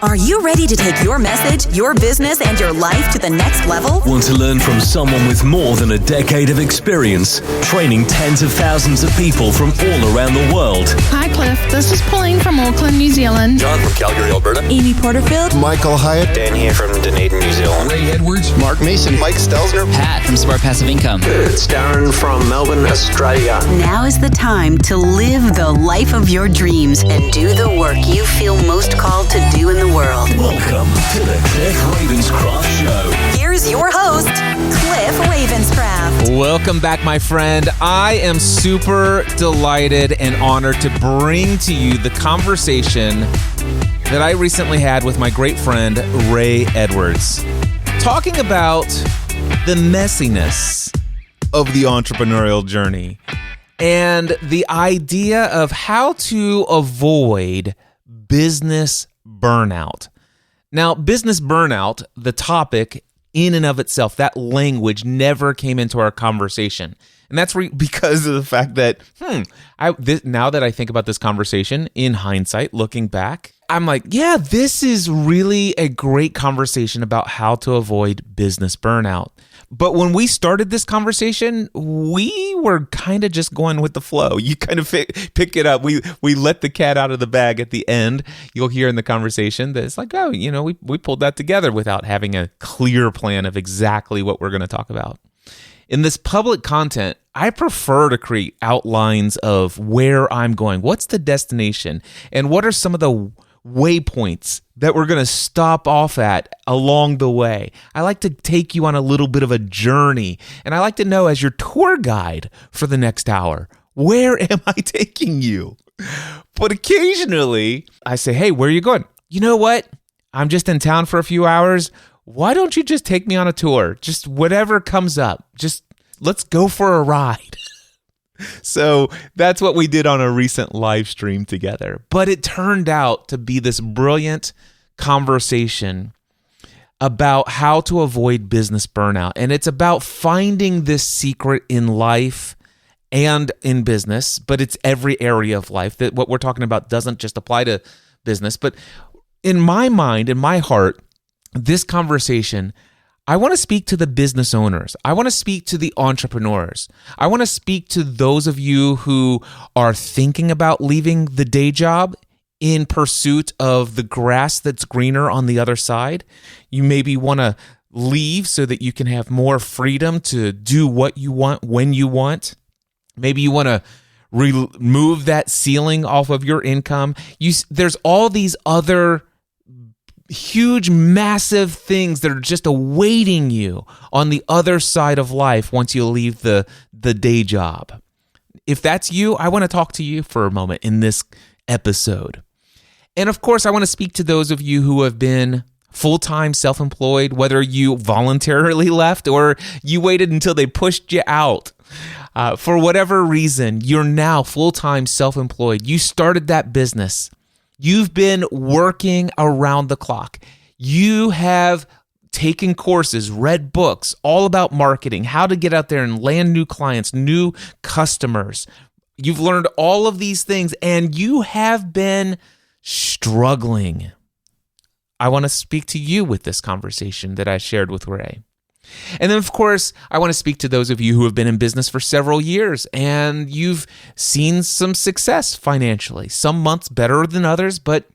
Are you ready to take your message, your business, and your life to the next level? Want to learn from someone with more than a decade of experience, training tens of thousands of people from all around the world? Hi, Cliff. This is Pauline from Auckland, New Zealand. John from Calgary, Alberta. Amy Porterfield. Michael Hyatt. Dan here from Dunedin, New Zealand. Ray Edwards. Mark Mason. Mike Stelzner. Pat from Smart Passive Income. It's Darren from Melbourne, Australia. Now is the time to live the life of your dreams and do the work you feel most called to do in the world. Welcome to the Cliff Ravenscraft Show. Here's your host, Cliff Ravenscraft. Welcome back, my friend. I am super delighted and honored to bring to you the conversation that I recently had with my great friend, Ray Edwards, talking about the messiness of the entrepreneurial journey and the idea of how to avoid business burnout. Now, business burnout, the topic in and of itself, that language never came into our conversation. And that's because of the fact that, now that I think about this conversation in hindsight, looking back, I'm like, yeah, this is really a great conversation about how to avoid business burnout. But when we started this conversation, we were kind of just going with the flow. You kind of pick it up. We let the cat out of the bag at the end. You'll hear in the conversation that it's like, oh, we pulled that together without having a clear plan of exactly what we're going to talk about. In this public content, I prefer to create outlines of where I'm going. What's the destination? And what are some of the waypoints that we're going to stop off at along the way? I like to take you on a little bit of a journey. And I like to know, as your tour guide for the next hour, where am I taking you? But occasionally, I say, hey, where are you going? You know what? I'm just in town for a few hours. Why don't you just take me on a tour? Just whatever comes up. Just let's go for a ride. So that's what we did on a recent live stream together. But it turned out to be this brilliant conversation about how to avoid business burnout. And it's about finding this secret in life and in business, but it's every area of life. That what we're talking about doesn't just apply to business. But in my mind, in my heart, this conversation, I want to speak to the business owners. I want to speak to the entrepreneurs. I want to speak to those of you who are thinking about leaving the day job in pursuit of the grass that's greener on the other side. You maybe want to leave so that you can have more freedom to do what you want when you want. Maybe you want to remove that ceiling off of your income. There's all these other huge, massive things that are just awaiting you on the other side of life once you leave the day job. If that's you, I want to talk to you for a moment in this episode. And of course, I want to speak to those of you who have been full-time self-employed, whether you voluntarily left or you waited until they pushed you out. For whatever reason, you're now full-time self-employed. You started that business. You've been working around the clock. You have taken courses, read books, all about marketing, how to get out there and land new clients, new customers. You've learned all of these things and you have been struggling. I want to speak to you with this conversation that I shared with Ray. And then, of course, I want to speak to those of you who have been in business for several years and you've seen some success financially, some months better than others, but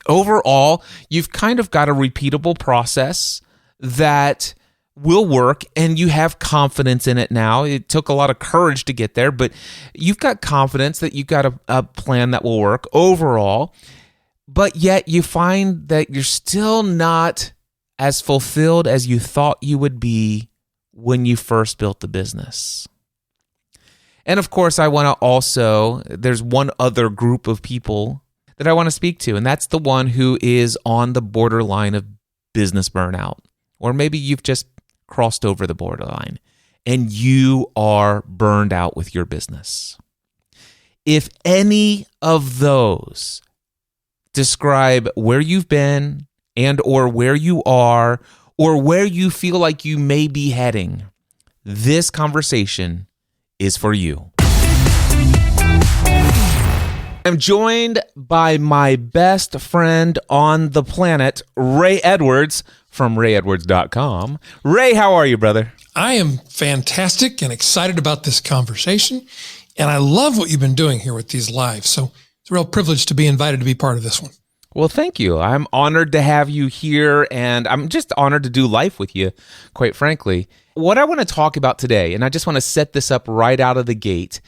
overall, you've kind of got a repeatable process that will work and you have confidence in it now. It took a lot of courage to get there, but you've got confidence that you've got a plan that will work overall, but yet you find that you're still not as fulfilled as you thought you would be when you first built the business. And of course, there's one other group of people that I want to speak to, and that's the one who is on the borderline of business burnout. Or maybe you've just crossed over the borderline and you are burned out with your business. If any of those describe where you've been and or where you are or where you feel like you may be heading, this conversation is for you. I'm joined by my best friend on the planet, Ray Edwards from rayedwards.com. Ray, how are you, brother? I am fantastic and excited about this conversation, and I love what you've been doing here with these lives. So it's a real privilege to be invited to be part of this one. Well, thank you. I'm honored to have you here, and I'm just honored to do life with you, quite frankly. What I want to talk about today, and I just want to set this up right out of the gate,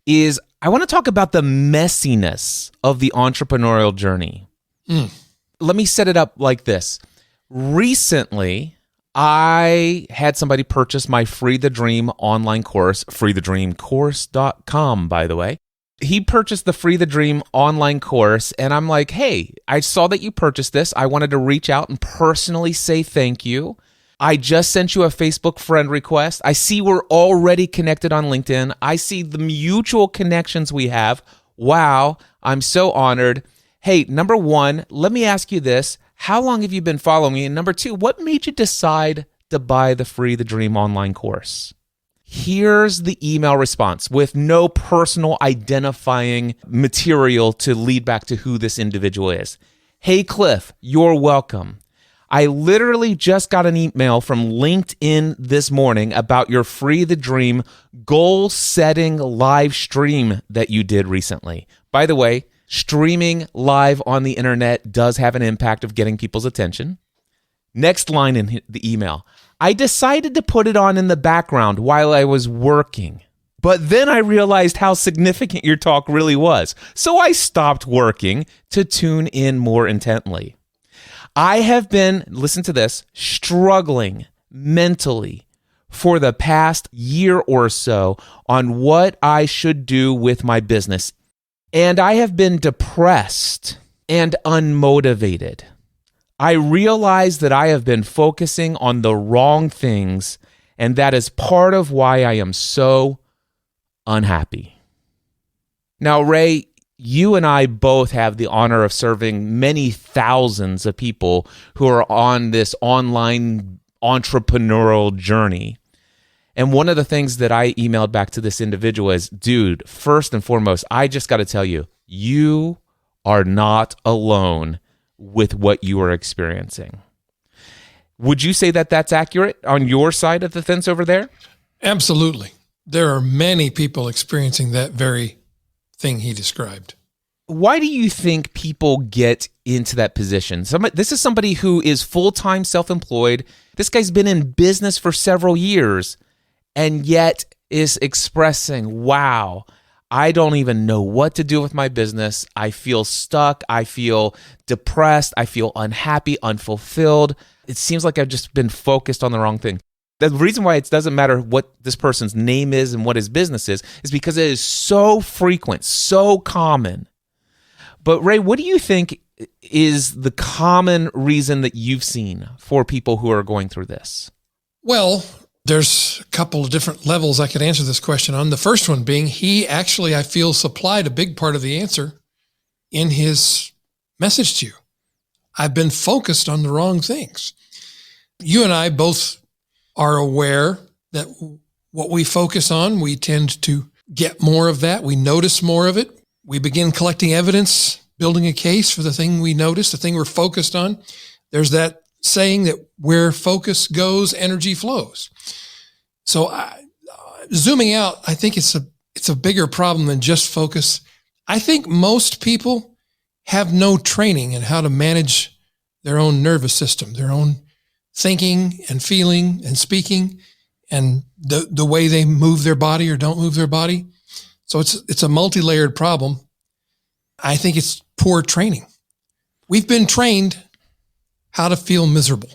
is I want to talk about the messiness of the entrepreneurial journey. Let me set it up like this. Recently, I had somebody purchase my Free the Dream online course, freethedreamcourse.com, by the way. He purchased the Free the Dream online course, and I'm like, hey, I saw that you purchased this. I wanted to reach out and personally say thank you. I just sent you a Facebook friend request. I see we're already connected on LinkedIn. I see the mutual connections we have. Wow, I'm so honored. Hey, number one, let me ask you this. How long have you been following me? And number two, what made you decide to buy the Free the Dream online course? Here's the email response with no personal identifying material to lead back to who this individual is. Hey, Cliff, you're welcome. I literally just got an email from LinkedIn this morning about your Free the Dream goal-setting live stream that you did recently. By the way, streaming live on the internet does have an impact of getting people's attention. Next line in the email. I decided to put it on in the background while I was working, but then I realized how significant your talk really was. So I stopped working to tune in more intently. I have been, listen to this, struggling mentally for the past year or so on what I should do with my business. And I have been depressed and unmotivated. I realize that I have been focusing on the wrong things, and that is part of why I am so unhappy. Now, Ray, you and I both have the honor of serving many thousands of people who are on this online entrepreneurial journey. And one of the things that I emailed back to this individual is, dude, first and foremost, I just got to tell you, you are not alone with what you are experiencing. Would you say that that's accurate on your side of the fence over there? Absolutely. There are many people experiencing that very thing he described. Why do you think people get into that position? This is somebody who is full-time self-employed. This guy's been in business for several years and yet is expressing, wow, I don't even know what to do with my business. I feel stuck. I feel depressed. I feel unhappy, unfulfilled. It seems like I've just been focused on the wrong thing. The reason why it doesn't matter what this person's name is and what his business is because it is so frequent, so common. But Ray, what do you think is the common reason that you've seen for people who are going through this? Well, there's a couple of different levels I could answer this question on. The first one being he actually, I feel, supplied a big part of the answer in his message to you. I've been focused on the wrong things. You and I both are aware that what we focus on, we tend to get more of that. We notice more of it. We begin collecting evidence, building a case for the thing we notice, the thing we're focused on. There's that saying that where focus goes, energy flows. So zooming out, I think it's a bigger problem than just focus. I think most people have no training in how to manage their own nervous system, their own thinking and feeling and speaking, and the way they move their body or don't move their body. So it's a multi-layered problem. I think it's poor training. We've been trained how to feel miserable,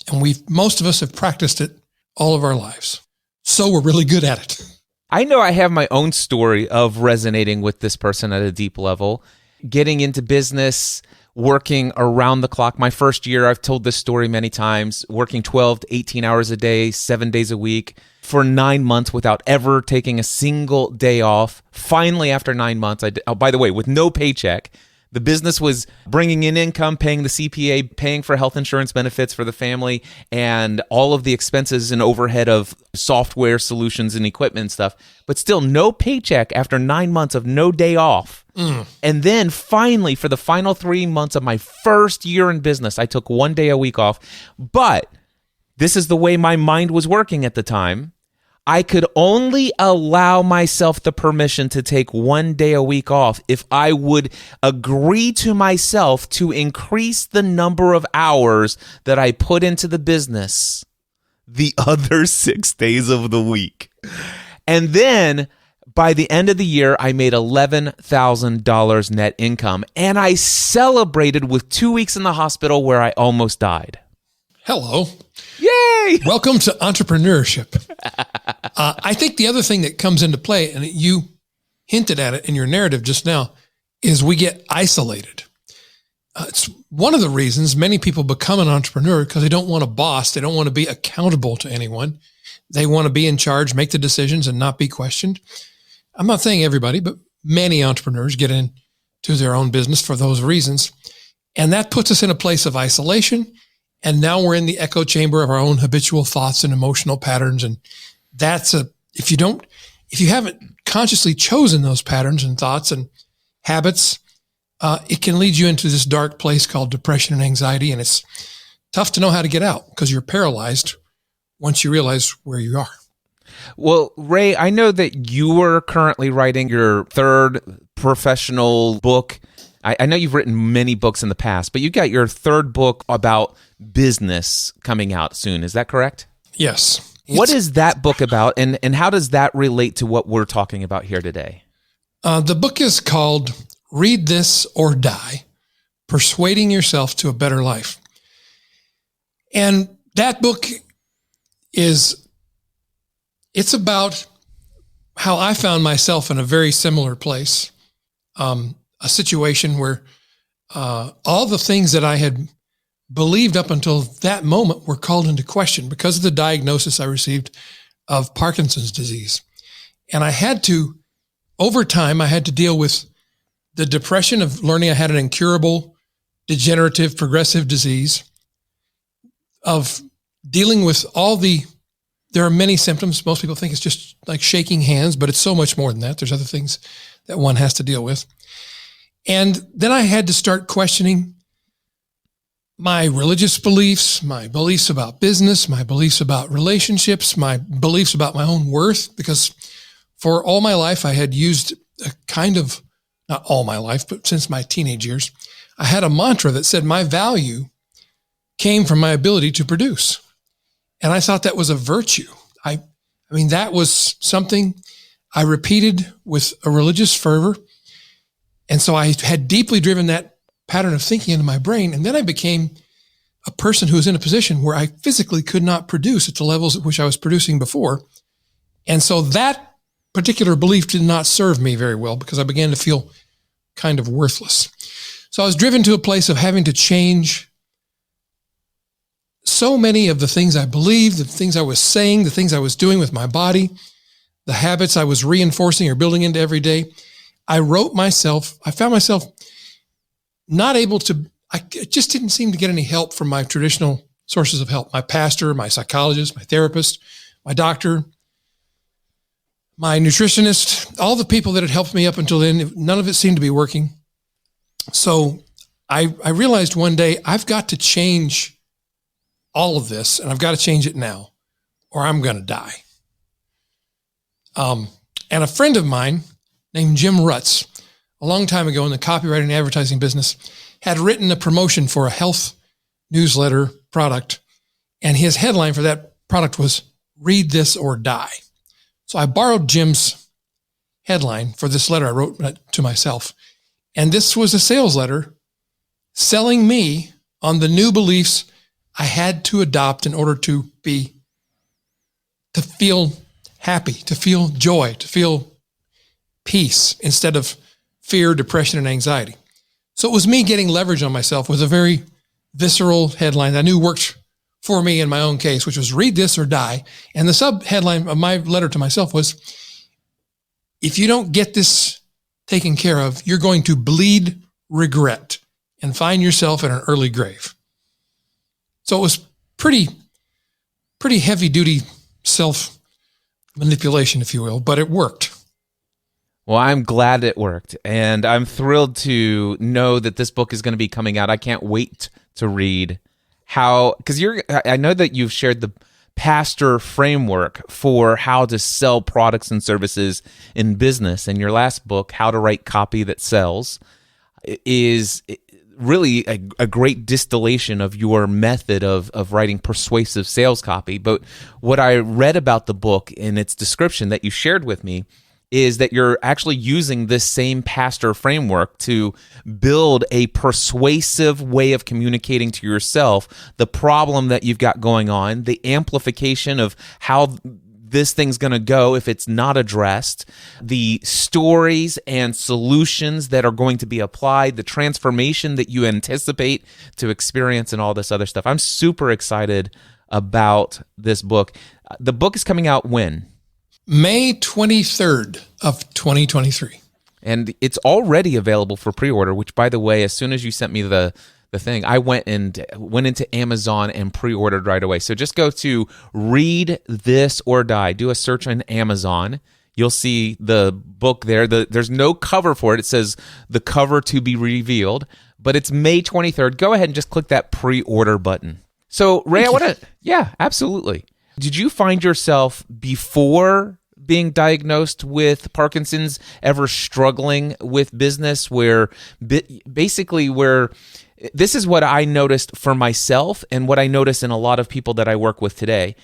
and most of us have practiced it all of our lives. So we're really good at it. I know I have my own story of resonating with this person at a deep level, getting into business, working around the clock. My first year, I've told this story many times, working 12 to 18 hours a day, 7 days a week for 9 months without ever taking a single day off. Finally, after 9 months, by the way, with no paycheck, The business was bringing in income, paying the CPA, paying for health insurance benefits for the family, and all of the expenses and overhead of software solutions and equipment and stuff, but still no paycheck after 9 months of no day off. And then finally, for the final 3 months of my first year in business, I took 1 day a week off. But this is the way my mind was working at the time. I could only allow myself the permission to take 1 day a week off if I would agree to myself to increase the number of hours that I put into the business the other 6 days of the week. And then by the end of the year, I made $11,000 net income, and I celebrated with 2 weeks in the hospital where I almost died. Hello. Yay! Welcome to entrepreneurship. I think the other thing that comes into play, and you hinted at it in your narrative just now, is we get isolated. It's one of the reasons many people become an entrepreneur because they don't want a boss. They don't want to be accountable to anyone. They want to be in charge, make the decisions, and not be questioned. I'm not saying everybody, but many entrepreneurs get into their own business for those reasons. And that puts us in a place of isolation. And now we're in the echo chamber of our own habitual thoughts and emotional patterns. And if you haven't consciously chosen those patterns and thoughts and habits, it can lead you into this dark place called depression and anxiety. And it's tough to know how to get out because you're paralyzed once you realize where you are. Well, Ray, I know that you are currently writing your third professional book. I know you've written many books in the past, but you got your third book about business coming out soon. Is that correct? Yes. What is that book about, and how does that relate to what we're talking about here today? The book is called Read This or Die, Persuading Yourself to a Better Life. And that book it's about how I found myself in a very similar place. A situation where all the things that I had believed up until that moment were called into question because of the diagnosis I received of Parkinson's disease. And over time, I had to deal with the depression of learning I had an incurable, degenerative, progressive disease, of dealing with there are many symptoms. Most people think it's just like shaking hands, but it's so much more than that. There's other things that one has to deal with. And then I had to start questioning my religious beliefs, my beliefs about business, my beliefs about relationships, my beliefs about my own worth, because for all my life, I had used not all my life, but since my teenage years, I had a mantra that said my value came from my ability to produce. And I thought that was a virtue. I mean, that was something I repeated with a religious fervor. And so I had deeply driven that pattern of thinking into my brain. And then I became a person who was in a position where I physically could not produce at the levels at which I was producing before. And so that particular belief did not serve me very well because I began to feel kind of worthless. So I was driven to a place of having to change so many of the things I believed, the things I was saying, the things I was doing with my body, the habits I was reinforcing or building into every day. I found myself not able to, I just didn't seem to get any help from my traditional sources of help. My pastor, my psychologist, my therapist, my doctor, my nutritionist, all the people that had helped me up until then, none of it seemed to be working. So I realized one day I've got to change all of this, and I've got to change it now or I'm going to die. And a friend of mine named Jim Rutz, a long time ago in the copywriting and advertising business, had written a promotion for a health newsletter product. And his headline for that product was Read This or Die. So I borrowed Jim's headline for this letter I wrote to myself. And this was a sales letter selling me on the new beliefs I had to adopt in order to feel happy, to feel joy, to feel peace instead of fear, depression, and anxiety. So it was me getting leverage on myself with a very visceral headline that I knew worked for me in my own case, which was Read This or Die. And the sub-headline of my letter to myself was, if you don't get this taken care of, you're going to bleed regret and find yourself in an early grave. So it was pretty heavy duty self manipulation, if you will, but it worked. Well, I'm glad it worked, and I'm thrilled to know that this book is going to be coming out. I can't wait to read because I know that you've shared the pastor framework for how to sell products and services in business. And your last book, How to Write Copy That Sells, is really a great distillation of your method of writing persuasive sales copy. But what I read about the book in its description that you shared with me is that you're actually using this same pastor framework to build a persuasive way of communicating to yourself the problem that you've got going on, the amplification of how this thing's going to go if it's not addressed, the stories and solutions that are going to be applied, the transformation that you anticipate to experience, and all this other stuff. I'm super excited about this book. The book is coming out when? May 23rd of 2023. And it's already available for pre-order, which, by the way, as soon as you sent me the thing, I went into Amazon and pre-ordered right away. So just go to Read This or Die. Do a search on Amazon. You'll see the book there. There's no cover for it. It says the cover to be revealed, but it's May 23rd. Go ahead and just click that pre-order button. So, Ray, yeah, absolutely. Did you find yourself before being diagnosed with Parkinson's ever struggling with business where this is what I noticed for myself and what I notice in a lot of people that I work with today,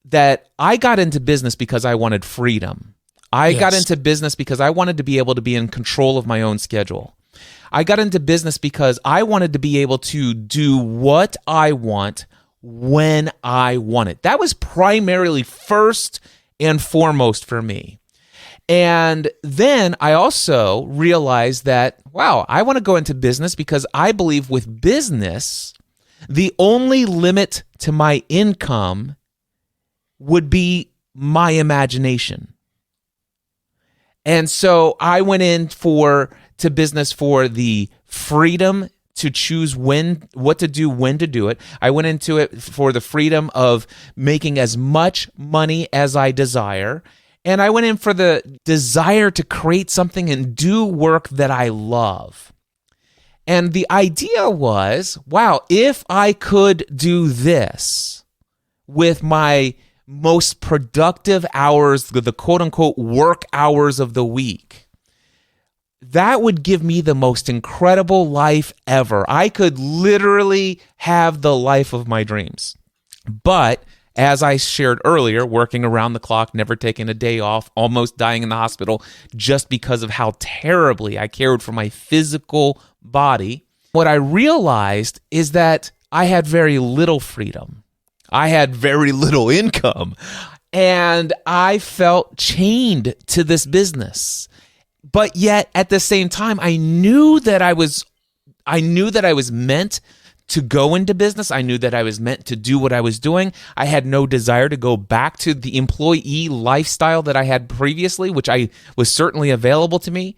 that I got into business because I wanted freedom. I got into business because I wanted to be able to be in control of my own schedule. I got into business because I wanted to be able to do what I want when I want it. That was primarily first and foremost for me. And then I also realized that, wow, I want to go into business because I believe with business, the only limit to my income would be my imagination. And so I went to business for the freedom to choose what to do, when to do it. I went into it for the freedom of making as much money as I desire. And I went in for the desire to create something and do work that I love. And the idea was, wow, if I could do this with my most productive hours, the quote unquote work hours of the week, that would give me the most incredible life ever. I could literally have the life of my dreams. But as I shared earlier, working around the clock, never taking a day off, almost dying in the hospital just because of how terribly I cared for my physical body, what I realized is that I had very little freedom. I had very little income, and I felt chained to this business. But yet, at the same time, I knew that I was meant to go into business. I knew that I was meant to do what I was doing. I had no desire to go back to the employee lifestyle that I had previously, which I was certainly available to me.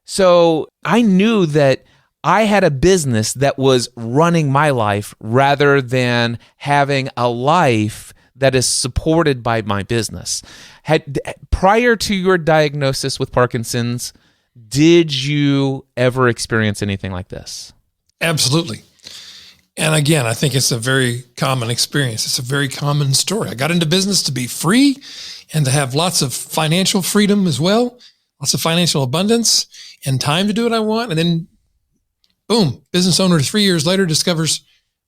So I knew that I had a business that was running my life rather than having a life that is supported by my business. Prior to your diagnosis with Parkinson's, did you ever experience anything like this? Absolutely. And again, I think it's a very common experience. It's a very common story. I got into business to be free and to have lots of financial freedom as well, lots of financial abundance and time to do what I want. And then boom, business owner 3 years later discovers,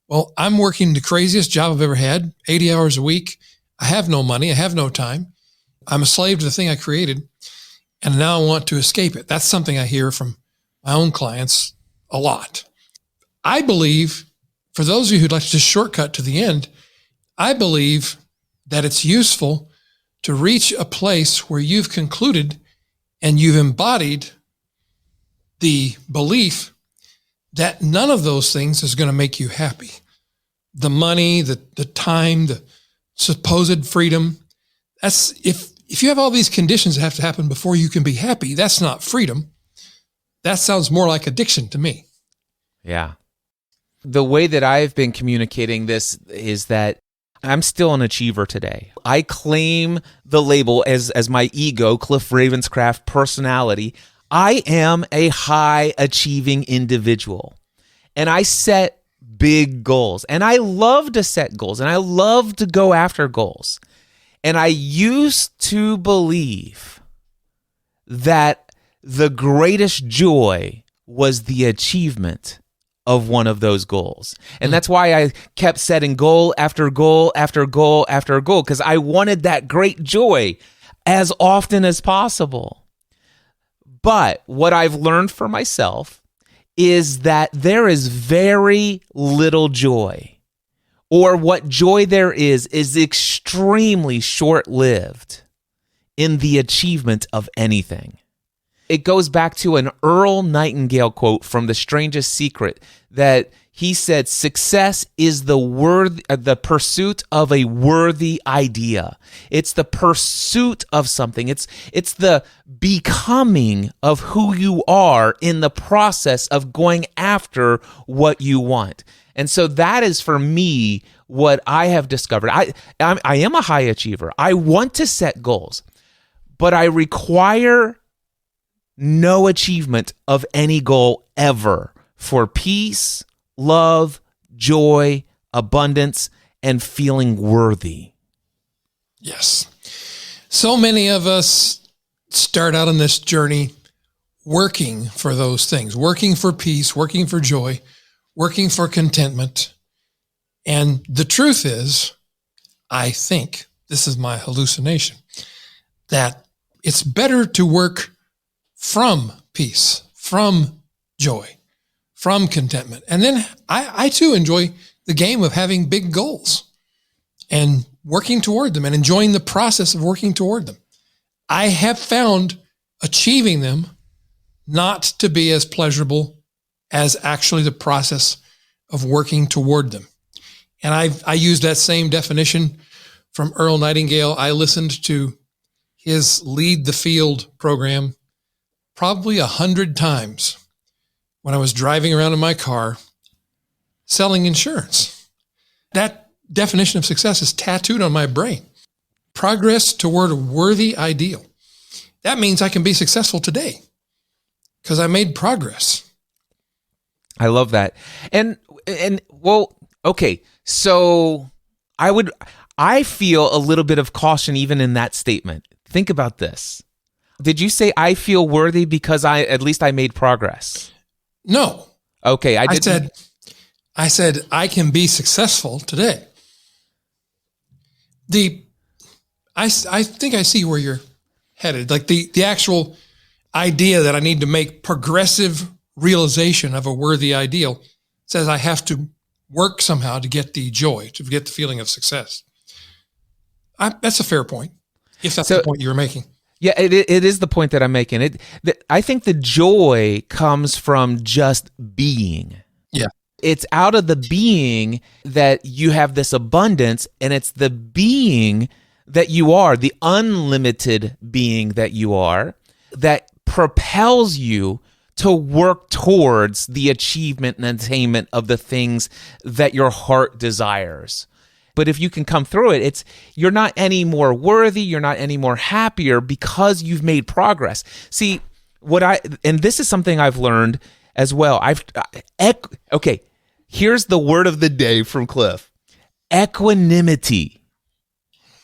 well, I'm working the craziest job I've ever had, 80 hours a week. I have no money. I have no time. I'm a slave to the thing I created. And now I want to escape it. That's something I hear from my own clients a lot. I believe, for those of you who'd like to just shortcut to the end, I believe that it's useful to reach a place where you've concluded and you've embodied the belief that none of those things is going to make you happy. The money, the time, the supposed freedom. That's if you have all these conditions that have to happen before you can be happy, that's not freedom. that sounds more like addiction to me. Yeah. The way that I've been communicating this is that I'm still an achiever today. I claim the label as my ego, Cliff Ravenscraft personality. I am a high achieving individual, and I set big goals, and I love to set goals, and I love to go after goals. And I used to believe that the greatest joy was the achievement of one of those goals. And that's why I kept setting goal after goal after goal after goal, because I wanted that great joy as often as possible. But what I've learned for myself is that there is very little joy, or what joy there is extremely short-lived in the achievement of anything. It goes back to an Earl Nightingale quote from The Strangest Secret that he said, success is the pursuit of a worthy idea. It's the pursuit of something. It's the becoming of who you are in the process of going after what you want. And so that is, for me, what I have discovered. I am a high achiever. I want to set goals, but I require no achievement of any goal ever for peace, love, joy, abundance, and feeling worthy. Yes. So many of us start out on this journey working for those things, working for peace, working for joy, working for contentment. And the truth is, I think, this is my hallucination, that it's better to work from peace, from joy, from contentment. And then I too enjoy the game of having big goals and working toward them and enjoying the process of working toward them. I have found achieving them not to be as pleasurable as actually the process of working toward them. And I use that same definition from Earl Nightingale. I listened to his Lead the Field program probably 100 times when I was driving around in my car selling insurance. That definition of success is tattooed on my brain. Progress toward a worthy ideal. That means I can be successful today because I made progress. I love that. And well, okay. So I feel a little bit of caution even in that statement. Think about this. Did you say I feel worthy because at least I made progress? No. Okay, I said I can be successful today. I think I see where you're headed. Like the actual idea that I need to make progressive realization of a worthy ideal says I have to work somehow to get the joy, to get the feeling of success. That's a fair point, if that's the point you were making. Yeah, it is the point that I'm making. I think the joy comes from just being. Yeah. It's out of the being that you have this abundance, and it's the being that you are, the unlimited being that you are, that propels you to work towards the achievement and attainment of the things that your heart desires. But if you can come through it, you're not any more worthy, you're not any more happier because you've made progress. See, and this is something I've learned as well. Okay, here's the word of the day from Cliff. Equanimity.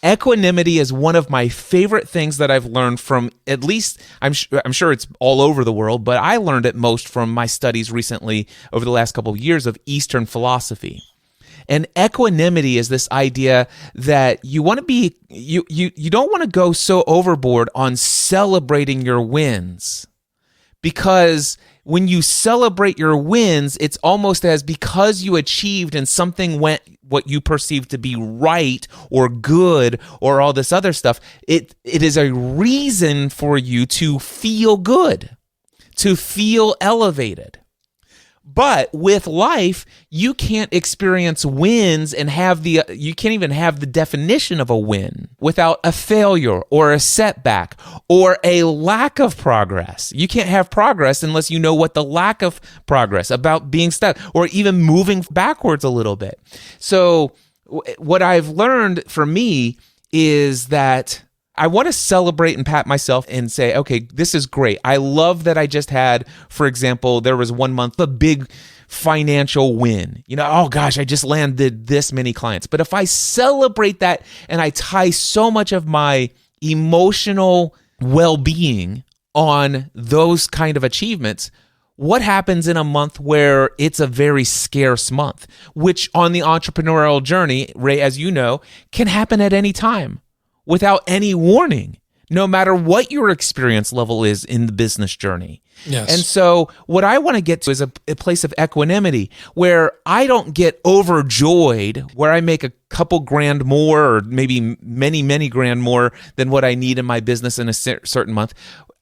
Equanimity is one of my favorite things that I've learned from, at least, I'm sure it's all over the world, but I learned it most from my studies recently over the last couple of years of Eastern philosophy. And equanimity is this idea that you want to be, you don't want to go so overboard on celebrating your wins, because when you celebrate your wins, it's almost as because you achieved and something went what you perceive to be right or good or all this other stuff. It is a reason for you to feel good, to feel elevated. But with life, you can't experience wins and you can't even have the definition of a win without a failure or a setback or a lack of progress. You can't have progress unless you know what the lack of progress about being stuck or even moving backwards a little bit. So what I've learned for me is that I want to celebrate and pat myself and say, okay, this is great. I love that I just had, for example, there was 1 month, a big financial win. Oh gosh, I just landed this many clients. But if I celebrate that and I tie so much of my emotional well-being on those kind of achievements, what happens in a month where it's a very scarce month, which on the entrepreneurial journey, Ray, as you know, can happen at any time without any warning, no matter what your experience level is in the business journey. Yes. And so what I want to get to is a place of equanimity where I don't get overjoyed, where I make a couple grand more or maybe many, many grand more than what I need in my business in a certain month.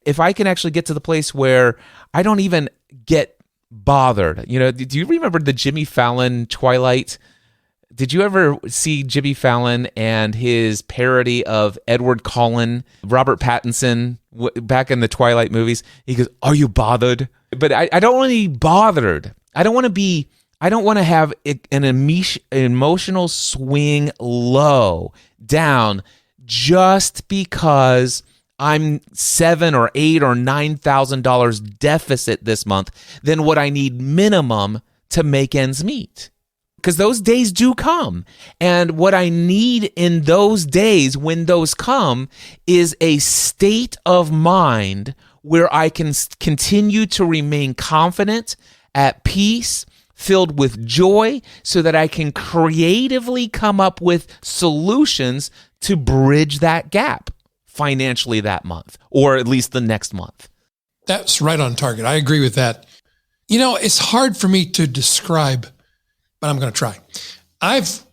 If I can actually get to the place where I don't even get bothered. Do you remember the Jimmy Fallon Twilight? Did you ever see Jimmy Fallon and his parody of Edward Cullen, Robert Pattinson, back in the Twilight movies? He goes, "Are you bothered?" But I don't want to be bothered. I don't want to have an emotional swing low, down, just because I'm $7,000 or $8,000 or $9,000 deficit this month than what I need minimum to make ends meet. Because those days do come. And what I need in those days, when those come, is a state of mind where I can continue to remain confident, at peace, filled with joy, so that I can creatively come up with solutions to bridge that gap financially that month, or at least the next month. That's right on target. I agree with that. It's hard for me to describe, but I'm going to try. I've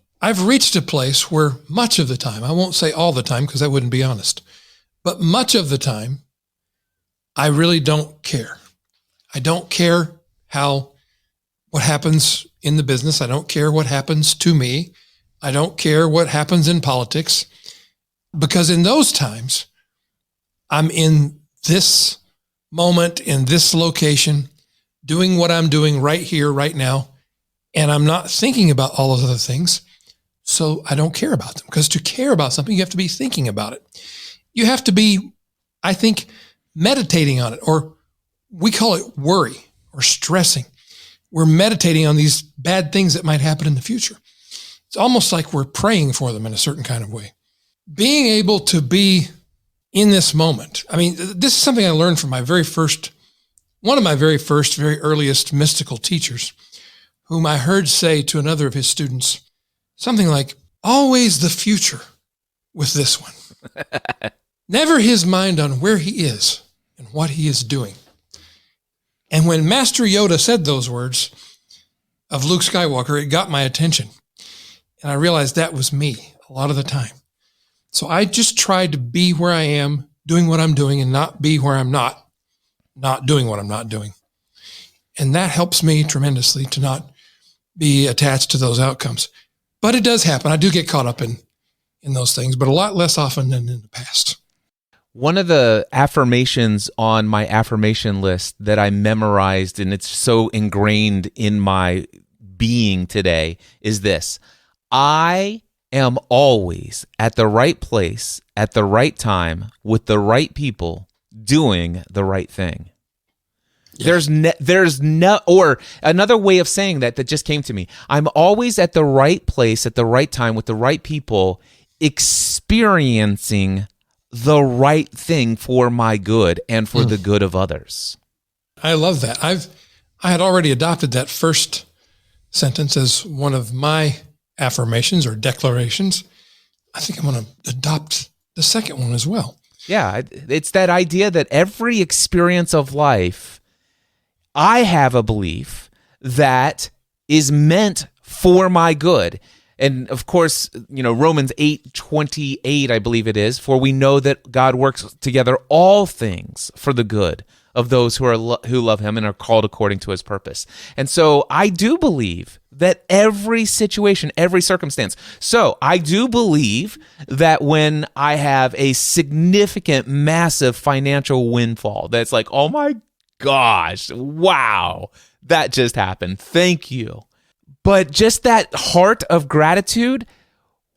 reached a place where much of the time, I won't say all the time because that wouldn't be honest, but much of the time, I really don't care. I don't care what happens in the business. I don't care what happens to me. I don't care what happens in politics, because in those times, I'm in this moment, in this location, doing what I'm doing right here, right now, and I'm not thinking about all those other things, so I don't care about them. Because to care about something, you have to be thinking about it. You have to be, I think, meditating on it, or we call it worry or stressing. We're meditating on these bad things that might happen in the future. It's almost like we're praying for them in a certain kind of way. Being able to be in this moment. I mean, this is something I learned from one of my very first, very earliest mystical teachers, whom I heard say to another of his students, something like, always the future with this one. Never his mind on where he is and what he is doing. And when Master Yoda said those words of Luke Skywalker, it got my attention. And I realized that was me a lot of the time. So I just tried to be where I am, doing what I'm doing, and not be where I'm not doing what I'm not doing. And that helps me tremendously to not be attached to those outcomes. But it does happen. I do get caught up in those things, but a lot less often than in the past. One of the affirmations on my affirmation list that I memorized, and it's so ingrained in my being today, is this: I am always at the right place at the right time with the right people doing the right thing. Yeah. There's no, or another way of saying that just came to me. I'm always at the right place at the right time with the right people, experiencing the right thing for my good and for the good of others. I love that. I had already adopted that first sentence as one of my affirmations or declarations. I think I'm going to adopt the second one as well. Yeah, it's that idea that every experience of life, I have a belief that is meant for my good. And of course, Romans 8:28, I believe it is, for we know that God works together all things for the good of those who love him and are called according to his purpose. And so I do believe that every situation, every circumstance. So I do believe that when I have a significant, massive financial windfall, that's like, oh my gosh, wow, that just happened. Thank you. But just that heart of gratitude,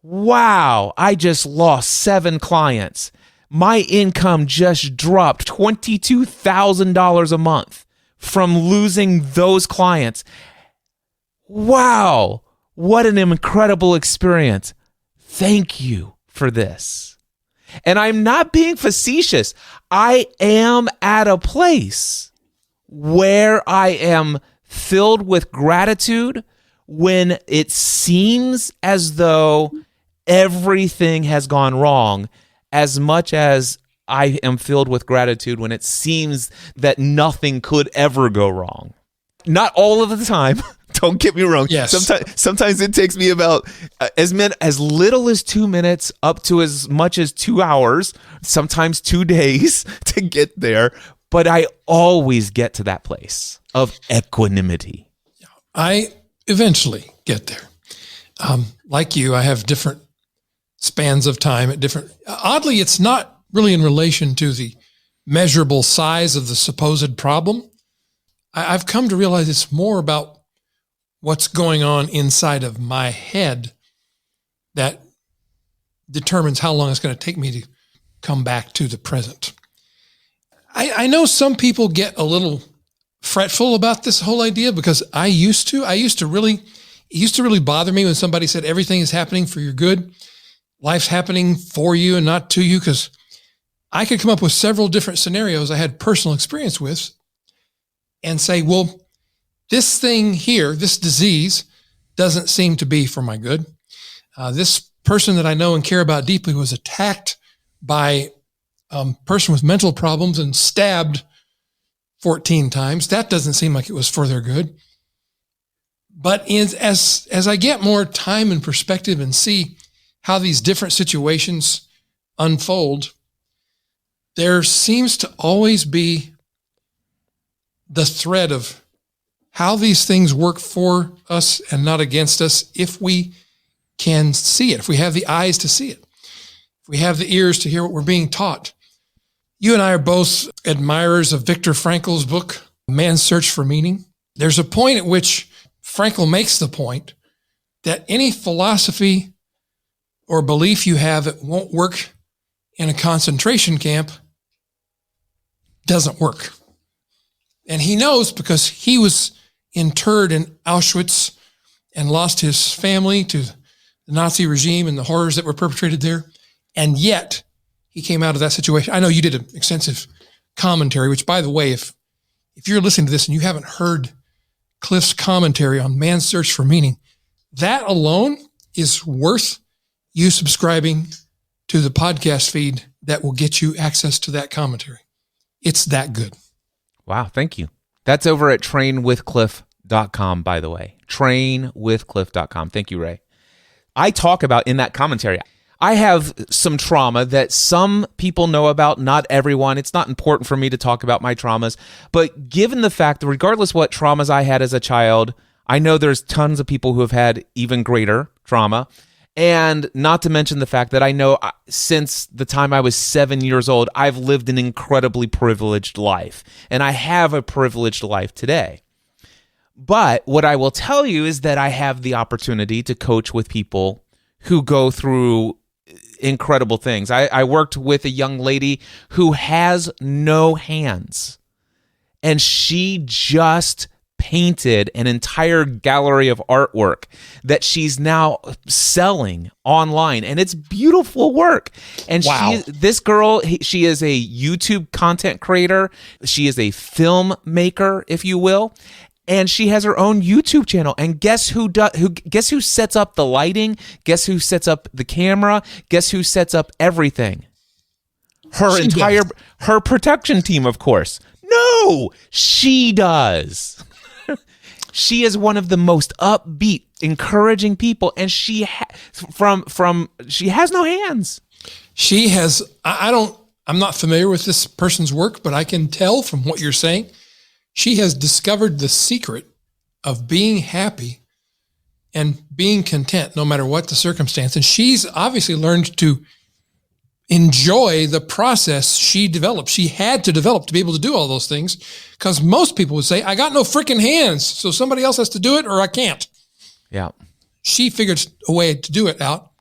wow, I just lost 7 clients. My income just dropped $22,000 a month from losing those clients. Wow, what an incredible experience. Thank you for this. And I'm not being facetious. I am at a place where I am filled with gratitude when it seems as though everything has gone wrong, as much as I am filled with gratitude when it seems that nothing could ever go wrong. Not all of the time. Don't get me wrong. Yes. Sometimes it takes me about as little as 2 minutes up to as much as 2 hours, sometimes 2 days to get there. But I always get to that place of equanimity. I eventually get there. Like you, I have different spans of time at different. Oddly, it's not really in relation to the measurable size of the supposed problem. I've come to realize it's more about what's going on inside of my head that determines how long it's going to take me to come back to the present. I know some people get a little fretful about this whole idea because I used to really bother me when somebody said everything is happening for your good. Life's happening for you and not to you, because I could come up with several different scenarios I had personal experience with and say, well, this thing here, this disease doesn't seem to be for my good. This person that I know and care about deeply was attacked by a person with mental problems and stabbed 14 times. That doesn't seem like it was for their good. But as I get more time and perspective and see how these different situations unfold, there seems to always be the thread of how these things work for us and not against us if we can see it, if we have the eyes to see it, if we have the ears to hear what we're being taught. You and I are both admirers of Viktor Frankl's book, Man's Search for Meaning. There's a point at which Frankl makes the point that any philosophy or belief you have it won't work in a concentration camp doesn't work. And he knows because he was interred in Auschwitz and lost his family to the Nazi regime and the horrors that were perpetrated there. And yet he came out of that situation. I know you did an extensive commentary, which, by the way, if you're listening to this and you haven't heard Cliff's commentary on Man's Search for Meaning, that alone is worth you subscribing to the podcast feed that will get you access to that commentary. It's that good. Wow, thank you. That's over at trainwithcliff.com, by the way. Trainwithcliff.com. Thank you, Ray. I talk about in that commentary, I have some trauma that some people know about, not everyone. It's not important for me to talk about my traumas. But given the fact that regardless what traumas I had as a child, I know there's tons of people who have had even greater trauma. And not to mention the fact that I know since the time I was 7 years old, I've lived an incredibly privileged life. And I have a privileged life today. But what I will tell you is that I have the opportunity to coach with people who go through incredible things. I worked with a young lady who has no hands, and she just painted an entire gallery of artwork that she's now selling online, and it's beautiful work. And wow. This girl, she is a YouTube content creator. She is a filmmaker, if you will. And she has her own YouTube channel. And guess who sets up the lighting? Guess who sets up the camera? Guess who sets up everything? Her production team, of course. No, she does. She is one of the most upbeat, encouraging people, and she has no hands. She has. I don't I'm not familiar with this person's work, but I can tell from what you're saying, she has discovered the secret of being happy and being content no matter what the circumstance. And she's obviously learned to enjoy the process she developed. She had to develop to be able to do all those things, because most people would say, I got no freaking hands, so somebody else has to do it or I can't. Yeah. She figured a way to do it out,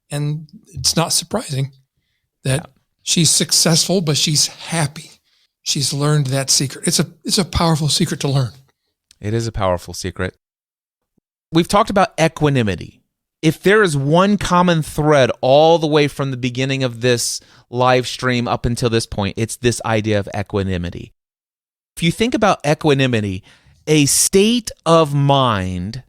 and it's not surprising that she's successful, but she's happy. She's learned that secret. It's a powerful secret to learn. It is a powerful secret. We've talked about equanimity. If there is one common thread all the way from the beginning of this live stream up until this point, it's this idea of equanimity. If you think about equanimity, a state of mind,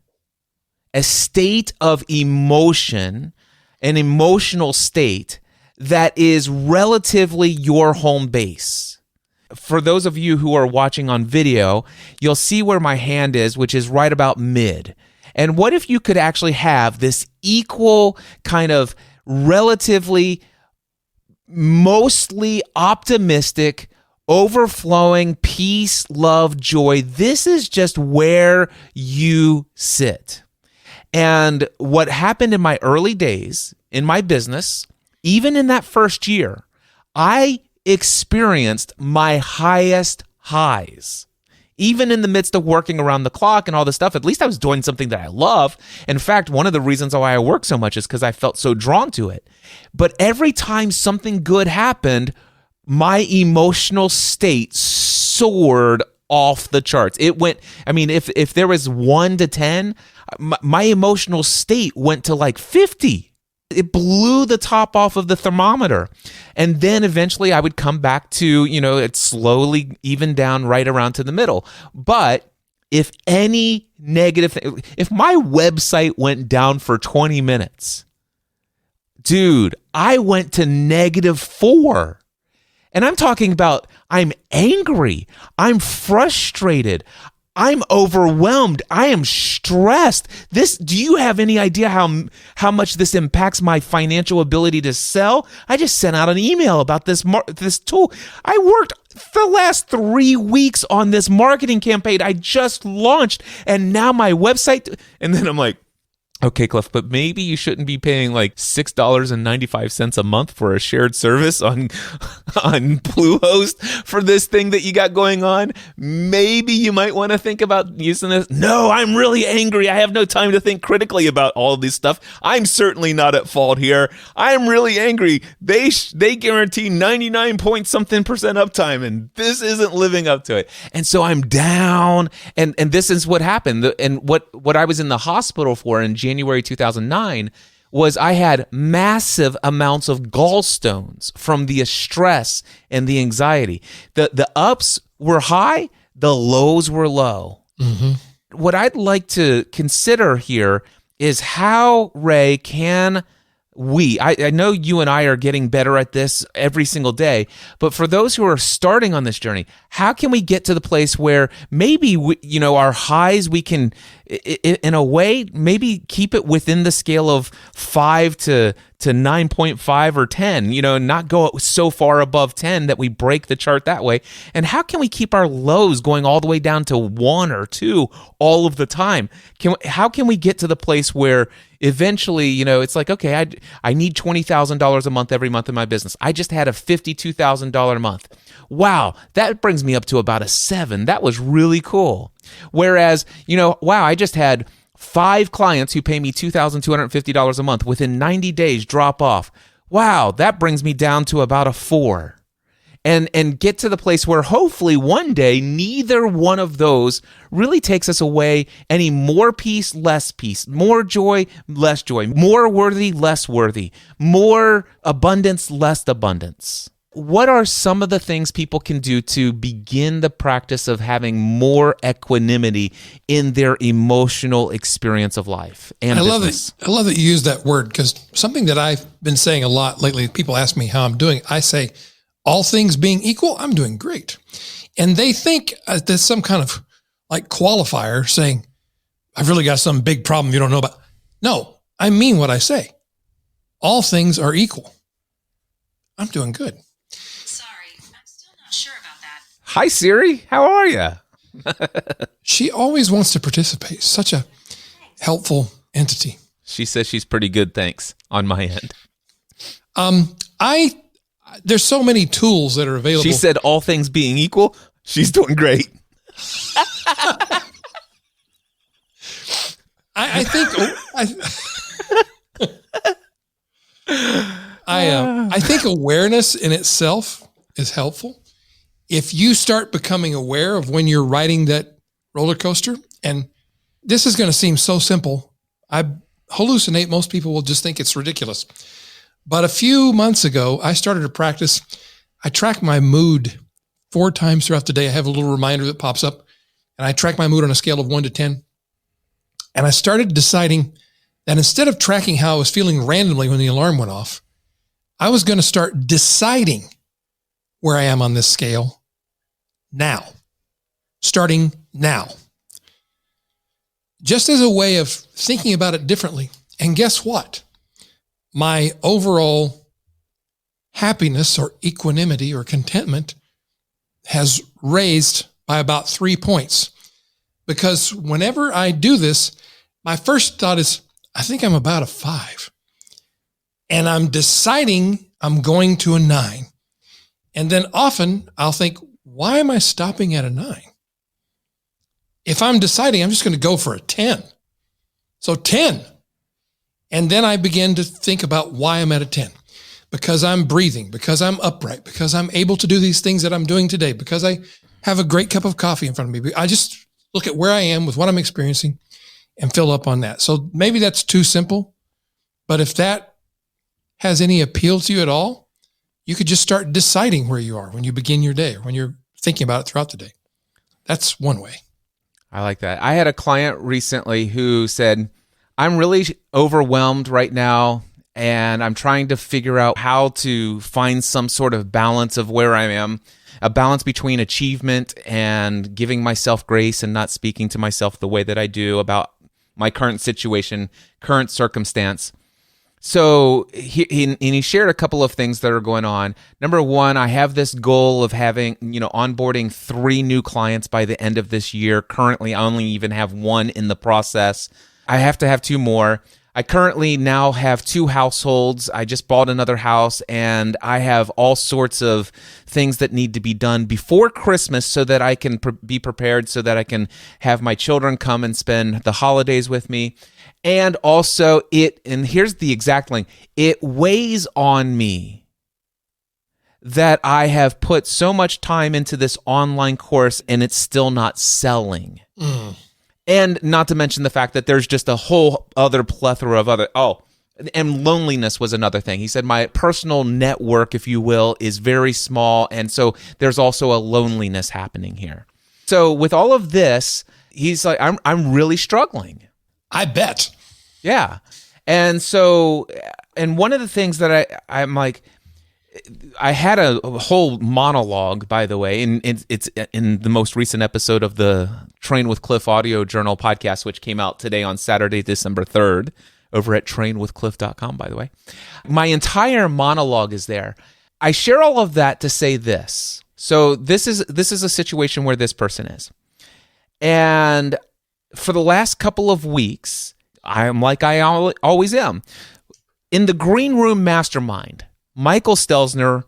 a state of emotion, an emotional state that is relatively your home base. For those of you who are watching on video, you'll see where my hand is, which is right about mid. And what if you could actually have this equal kind of relatively, mostly optimistic, overflowing peace, love, joy? This is just where you sit. And what happened in my early days in my business, even in that first year, I experienced my highest highs. Even in the midst of working around the clock and all this stuff, at least I was doing something that I love. In fact, one of the reasons why I work so much is because I felt so drawn to it. But every time something good happened, my emotional state soared off the charts. It went, I mean, if there was 1 to 10, my emotional state went to like 50. It blew the top off of the thermometer. And then eventually I would come back to, it slowly even down right around to the middle. But if any negative thing, if my website went down for 20 minutes, dude, I went to -4. And I'm talking about I'm angry, I'm frustrated, I'm overwhelmed, I am stressed. Do you have any idea how much this impacts my financial ability to sell? I just sent out an email about this tool. I worked the last 3 weeks on this marketing campaign I just launched, and now my website, and then I'm like, okay, Cliff, but maybe you shouldn't be paying like $6.95 a month for a shared service on Bluehost for this thing that you got going on. Maybe you might want to think about using this. No, I'm really angry. I have no time to think critically about all of this stuff. I'm certainly not at fault here. I'm really angry. They guarantee 99 point something % uptime, and this isn't living up to it. And so I'm down, and this is what happened. And what I was in the hospital for in January 2009 was I had massive amounts of gallstones from the stress and the anxiety. The ups were high, the lows were low. Mm-hmm. What I'd like to consider here is how, Ray, can I know you and I are getting better at this every single day, but for those who are starting on this journey, how can we get to the place where maybe our highs, we can, in a way, maybe keep it within the scale of 5 to 9.5 or 10, not go so far above 10 that we break the chart that way. And how can we keep our lows going all the way down to 1 or 2 all of the time? How can we get to the place where eventually, it's like, okay, I need $20,000 a month every month in my business. I just had a $52,000 a month. Wow, that brings me up to about a 7. That was really cool. Whereas, wow, I just had 5 clients who pay me $2,250 a month within 90 days drop off. Wow, that brings me down to about a 4. And get to the place where hopefully one day neither one of those really takes us away any more peace, less peace, more joy, less joy, more worthy, less worthy, more abundance, less abundance. What are some of the things people can do to begin the practice of having more equanimity in their emotional experience of life and business? I love that you use that word, because something that I've been saying a lot lately, people ask me how I'm doing. I say, all things being equal, I'm doing great. And they think there's some kind of like qualifier saying, I've really got some big problem you don't know about. No, I mean what I say. All things are equal. I'm doing good. Hi, Siri. How are you? She always wants to participate. Such a helpful entity. She says she's pretty good, thanks, on my end. There's so many tools that are available. She said all things being equal, she's doing great. I think awareness in itself is helpful. If you start becoming aware of when you're riding that roller coaster, and this is going to seem so simple, I hallucinate. Most people will just think it's ridiculous. But a few months ago, I started a practice. I track my mood 4 times throughout the day. I have a little reminder that pops up, and I track my mood on a scale of 1 to 10. And I started deciding that instead of tracking how I was feeling randomly when the alarm went off, I was going to start deciding where I am on this scale now, starting now, just as a way of thinking about it differently. And guess what? My overall happiness or equanimity or contentment has raised by about 3 points. Because whenever I do this, my first thought is, I think I'm about a 5. And I'm deciding I'm going to a 9. And then often I'll think, why am I stopping at a 9? If I'm deciding, I'm just going to go for a 10. So 10. And then I begin to think about why I'm at a 10. Because I'm breathing, because I'm upright, because I'm able to do these things that I'm doing today, because I have a great cup of coffee in front of me. I just look at where I am with what I'm experiencing and fill up on that. So maybe that's too simple, but if that has any appeal to you at all, you could just start deciding where you are when you begin your day or when you're thinking about it throughout the day. That's one way. I like that. I had a client recently who said, I'm really overwhelmed right now, and I'm trying to figure out how to find some sort of balance of where I am, a balance between achievement and giving myself grace and not speaking to myself the way that I do about my current situation, current circumstance. So he shared a couple of things that are going on. Number one, I have this goal of having, onboarding 3 new clients by the end of this year. Currently, I only even have 1 in the process. I have to have 2 more. I currently now have 2 households. I just bought another house, and I have all sorts of things that need to be done before Christmas so that I can be prepared, so that I can have my children come and spend the holidays with me. And also and here's the exact link, it weighs on me that I have put so much time into this online course and it's still not selling. And not to mention the fact that there's just a whole other plethora of and loneliness was another thing. He said, my personal network, if you will, is very small. And so there's also a loneliness happening here. So with all of this, he's like, I'm really struggling. I bet. Yeah. And so, and one of the things that I'm like, I had a whole monologue, by the way, and it's in the most recent episode of the Train with Cliff audio journal podcast, which came out today on Saturday, December 3rd, over at trainwithcliff.com, by the way. My entire monologue is there. I share all of that to say this. So this is a situation where this person is. And for the last couple of weeks, I'm like I always am. In the Green Room Mastermind, Michael Stelzner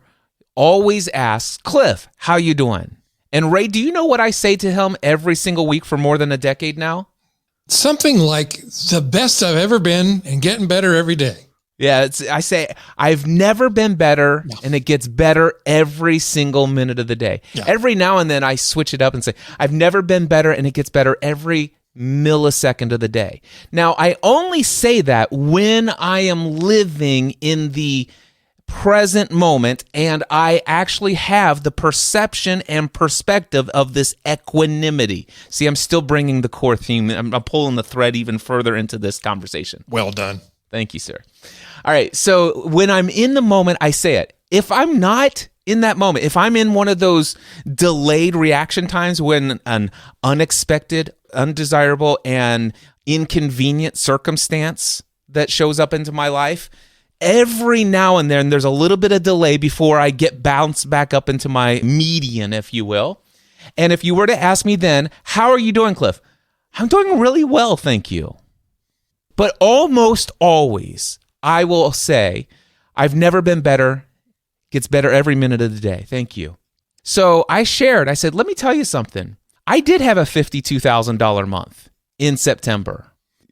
always asks, Cliff, how you doing? And Ray, do you know what I say to him every single week for more than a decade now? Something like the best I've ever been and getting better every day. Yeah, I say, I've never been better, and it gets better every single minute of the day. Yeah. Every now and then I switch it up and say, I've never been better, and it gets better every millisecond of the day. Now, I only say that when I am living in the present moment and I actually have the perception and perspective of this equanimity. See, I'm still bringing the core theme. I'm pulling the thread even further into this conversation. Well done. Thank you, sir. All right. So when I'm in the moment, I say it. If I'm not in that moment, if I'm in one of those delayed reaction times when an unexpected, undesirable, and inconvenient circumstance that shows up into my life, every now and then there's a little bit of delay before I get bounced back up into my median, if you will. And if you were to ask me then, how are you doing, Cliff? I'm doing really well, thank you. But almost always, I will say, I've never been better. Gets better every minute of the day. Thank you. So I said, let me tell you something. I did have a $52,000 month in September.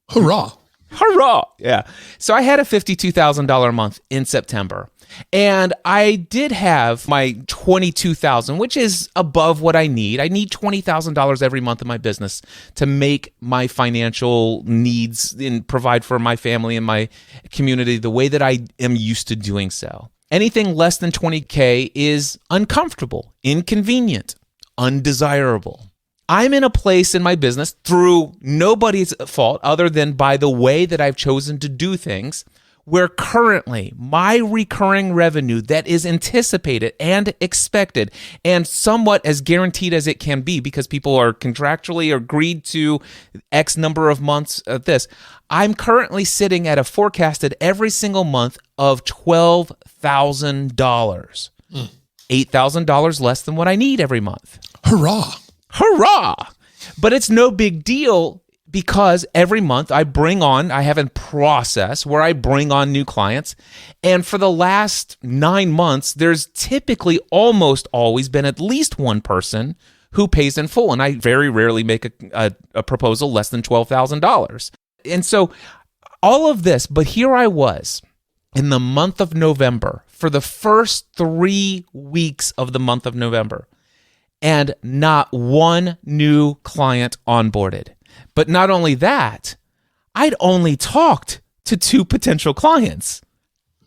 Hurrah. Hurrah. Yeah. So I had a $52,000 month in September. And I did have my $22,000, which is above what I need. I need $20,000 every month in my business to make my financial needs and provide for my family and my community the way that I am used to doing so. Anything less than $20K is uncomfortable, inconvenient, undesirable. I'm in a place in my business through nobody's fault other than by the way that I've chosen to do things, where currently my recurring revenue that is anticipated and expected and somewhat as guaranteed as it can be because people are contractually agreed to X number of months of this, I'm currently sitting at a forecasted every single month of $12,000. $8,000 less than what I need every month. Hurrah. Hurrah! But it's no big deal because every month I have a process where I bring on new clients. And for the last 9 months, there's typically almost always been at least one person who pays in full. And I very rarely make a proposal less than $12,000. And so all of this, but here I was in the month of November, for the first 3 weeks of the month of November, and not one new client onboarded. But not only that, I'd only talked to 2 potential clients.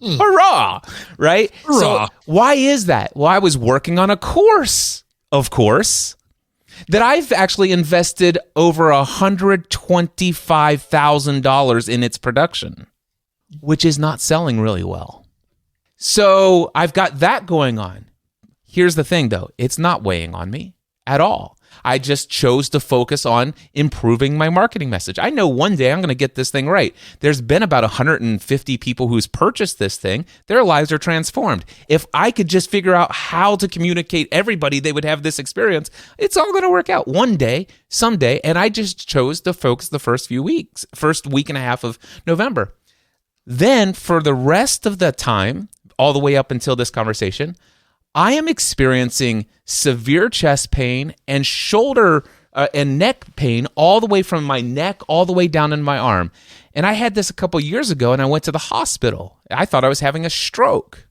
Hurrah! Right? Hurrah. So why is that? Well, I was working on a course, of course, that I've actually invested over $125,000 in its production, which is not selling really well. So I've got that going on. Here's the thing, though. It's not weighing on me at all. I just chose to focus on improving my marketing message. I know one day I'm going to get this thing right. There's been about 150 people who's purchased this thing. Their lives are transformed. If I could just figure out how to communicate everybody they would have this experience, it's all going to work out one day, someday. And I just chose to focus the first week and a half of November. Then for the rest of the time, all the way up until this conversation, I am experiencing severe chest pain and shoulder and neck pain all the way from my neck all the way down in my arm. And I had this a couple years ago and I went to the hospital. I thought I was having a stroke.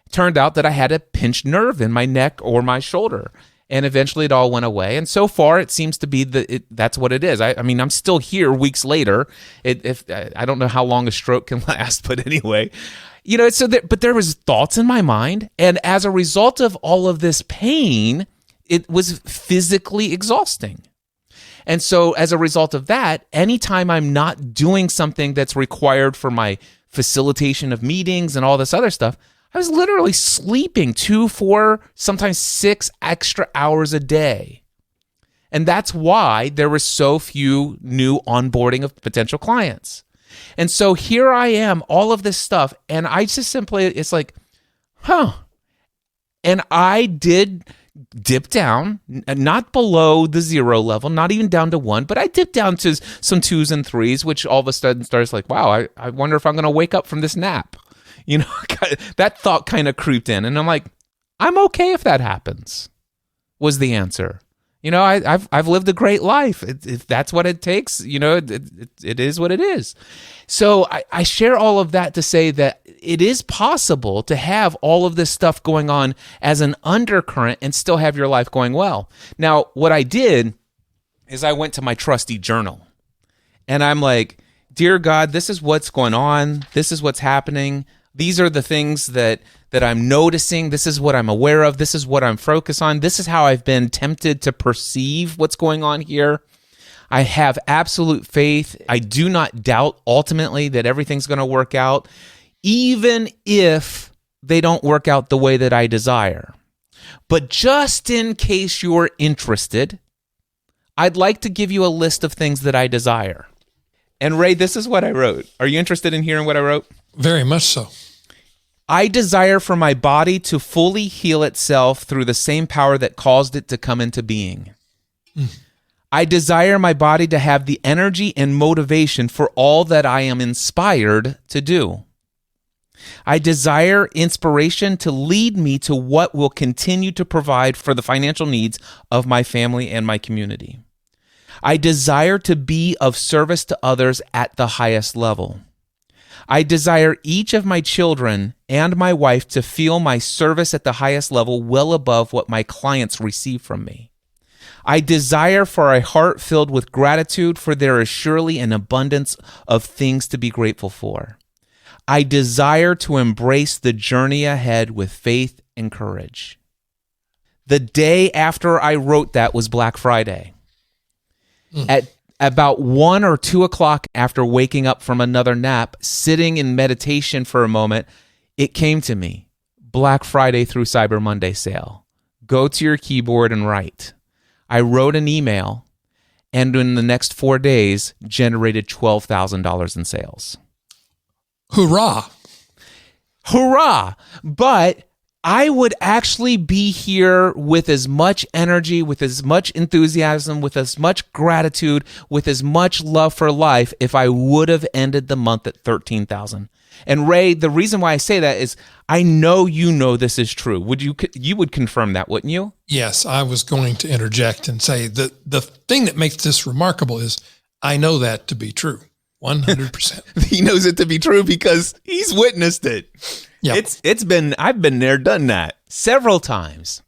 It turned out that I had a pinched nerve in my neck or my shoulder. And eventually it all went away. And so far it seems to be that's what it is. I mean, I'm still here weeks later. I don't know how long a stroke can last, but anyway. But there was thoughts in my mind, and as a result of all of this pain, it was physically exhausting. And so as a result of that, anytime I'm not doing something that's required for my facilitation of meetings and all this other stuff, I was literally sleeping 2, 4, sometimes 6 extra hours a day. And that's why there were so few new onboarding of potential clients. And so here I am, all of this stuff, and I just simply, it's like, And I did dip down, not below the 0 level, not even down to 1, but I dipped down to some 2s and 3s, which all of a sudden starts like, wow, I wonder if I'm going to wake up from this nap. That thought kind of creeped in, and I'm like, I'm okay if that happens, was the answer. I've lived a great life. If that's what it takes, it is what it is. So I share all of that to say that it is possible to have all of this stuff going on as an undercurrent and still have your life going well. Now, what I did is I went to my trusty journal, and I'm like, dear God, this is what's going on. This is what's happening. These are the things that I'm noticing. This is what I'm aware of. This is what I'm focused on. This is how I've been tempted to perceive what's going on here. I have absolute faith. I do not doubt ultimately that everything's going to work out, even if they don't work out the way that I desire. But just in case you're interested, I'd like to give you a list of things that I desire. And Ray, this is what I wrote. Are you interested in hearing what I wrote? Very much so. I desire for my body to fully heal itself through the same power that caused it to come into being. I desire my body to have the energy and motivation for all that I am inspired to do. I desire inspiration to lead me to what will continue to provide for the financial needs of my family and my community. I desire to be of service to others at the highest level. I desire each of my children and my wife to feel my service at the highest level, well above what my clients receive from me. I desire for a heart filled with gratitude, for there is surely an abundance of things to be grateful for. I desire to embrace the journey ahead with faith and courage. The day after I wrote that was Black Friday. At about 1 or 2 o'clock after waking up from another nap, sitting in meditation for a moment, it came to me. Black Friday through Cyber Monday sale. Go to your keyboard and write. I wrote an email, and in the next 4 days, generated $12,000 in sales. Hoorah. Hurrah! But I would actually be here with as much energy, with as much enthusiasm, with as much gratitude, with as much love for life if I would have ended the month at 13,000. And Ray, the reason why I say that is I know you know this is true. You would confirm that, wouldn't you? Yes, I was going to interject and say that the thing that makes this remarkable is I know that to be true. 100%. He knows it to be true because he's witnessed it. Yep. I've been there, done that several times.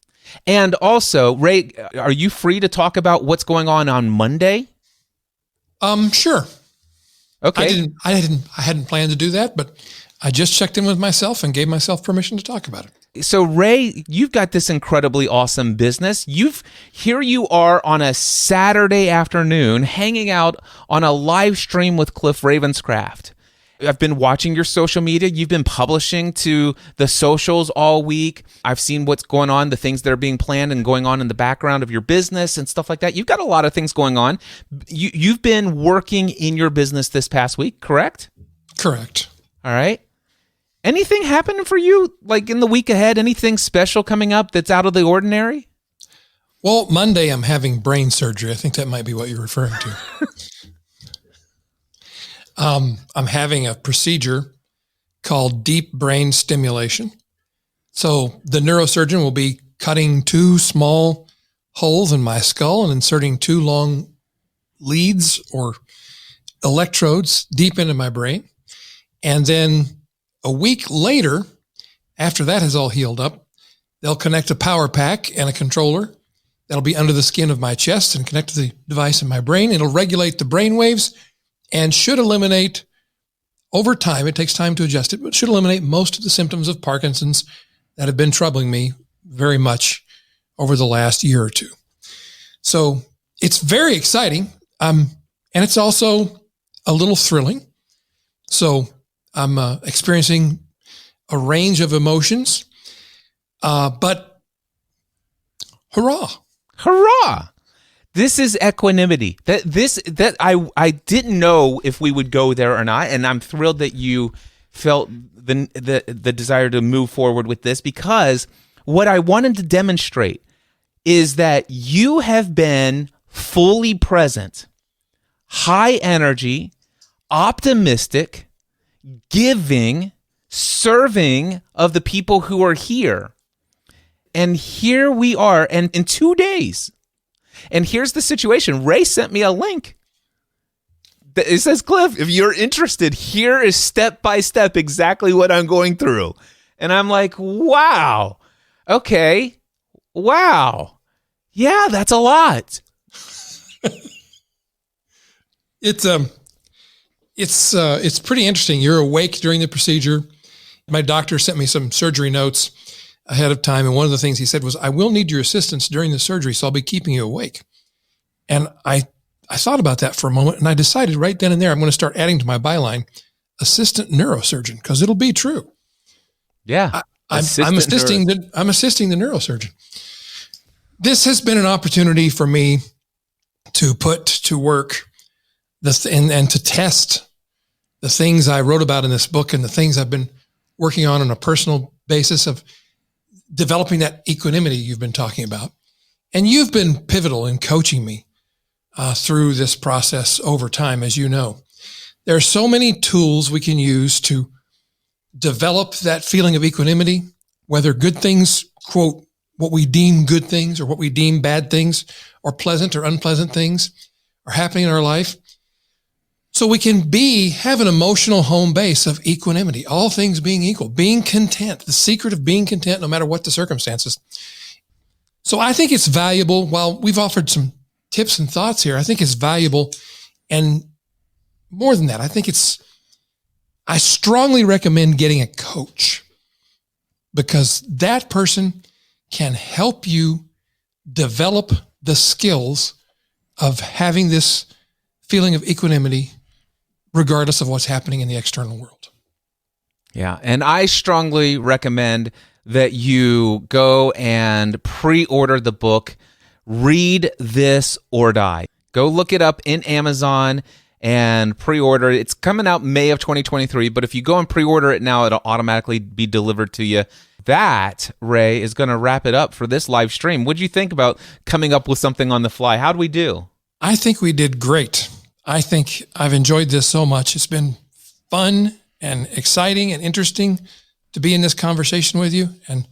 And also, Ray, are you free to talk about what's going on Monday? Sure. Okay. I hadn't planned to do that, but I just checked in with myself and gave myself permission to talk about it. So Ray, you've got this incredibly awesome business. Here you are on a Saturday afternoon hanging out on a live stream with Cliff Ravenscraft. I've been watching your social media. You've been publishing to the socials all week. I've seen what's going on, the things that are being planned and going on in the background of your business and stuff like that. You've got a lot of things going on. You've been working in your business this past week, correct? Correct. All right. Anything happening for you, like in the week ahead? Anything special coming up that's out of the ordinary? Well, Monday I'm having brain surgery. I think that might be what you're referring to. I'm having a procedure called deep brain stimulation. So the neurosurgeon will be cutting 2 small holes in my skull and inserting 2 long leads or electrodes deep into my brain. And then a week later, after that has all healed up, they'll connect a power pack and a controller that'll be under the skin of my chest and connect to the device in my brain. It'll regulate the brain waves and should eliminate, over time, it takes time to adjust it, but should eliminate most of the symptoms of Parkinson's that have been troubling me very much over the last year or two. So it's very exciting. And it's also a little thrilling. So I'm experiencing a range of emotions, but hurrah. Hurrah! This is equanimity. I didn't know if we would go there or not, and I'm thrilled that you felt the desire to move forward with this, because what I wanted to demonstrate is that you have been fully present, high energy, optimistic, giving, serving of the people who are here. And here we are, and in 2 days. And here's the situation. Ray sent me a link. It says, Cliff, if you're interested, here is step by step exactly what I'm going through. And I'm like, wow. Okay. Wow. Yeah, that's a lot. It's pretty interesting. You're awake during the procedure. My doctor sent me some surgery notes ahead of time. And one of the things he said was, I will need your assistance during the surgery, so I'll be keeping you awake. And I thought about that for a moment, and I decided right then and there, I'm going to start adding to my byline, assistant neurosurgeon, because it'll be true. Yeah. I'm assisting the neurosurgeon. This has been an opportunity for me to put to work and to test the things I wrote about in this book and the things I've been working on a personal basis of developing that equanimity you've been talking about. And you've been pivotal in coaching me through this process over time, as you know. There are so many tools we can use to develop that feeling of equanimity, whether good things, quote, what we deem good things or what we deem bad things, or pleasant or unpleasant things are happening in our life. So we can have an emotional home base of equanimity, all things being equal, being content, the secret of being content no matter what the circumstances. So I think it's valuable. While we've offered some tips and thoughts here, I think it's valuable. And more than that, I strongly recommend getting a coach, because that person can help you develop the skills of having this feeling of equanimity regardless of what's happening in the external world. Yeah, and I strongly recommend that you go and pre-order the book, Read This or Die. Go look it up in Amazon and pre-order. It's coming out May of 2023, but if you go and pre-order it now, it'll automatically be delivered to you. That, Ray, is going to wrap it up for this live stream. What'd you think about coming up with something on the fly? How'd we do? I think we did great. I think I've enjoyed this so much. It's been fun and exciting and interesting to be in this conversation with you and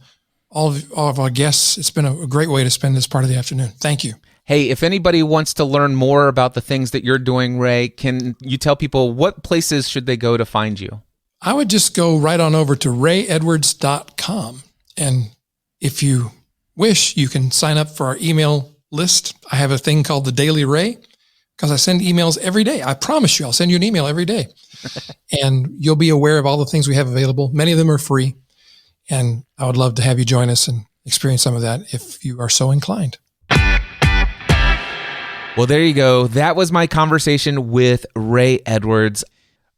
all of our guests. It's been a great way to spend this part of the afternoon. Thank you. Hey, if anybody wants to learn more about the things that you're doing, Ray, can you tell people what places should they go to find you? I would just go right on over to rayedwards.com. And if you wish, you can sign up for our email list. I have a thing called the Daily Ray, because I send emails every day. I promise you, I'll send you an email every day. And you'll be aware of all the things we have available. Many of them are free. And I would love to have you join us and experience some of that if you are so inclined. Well, there you go. That was my conversation with Ray Edwards.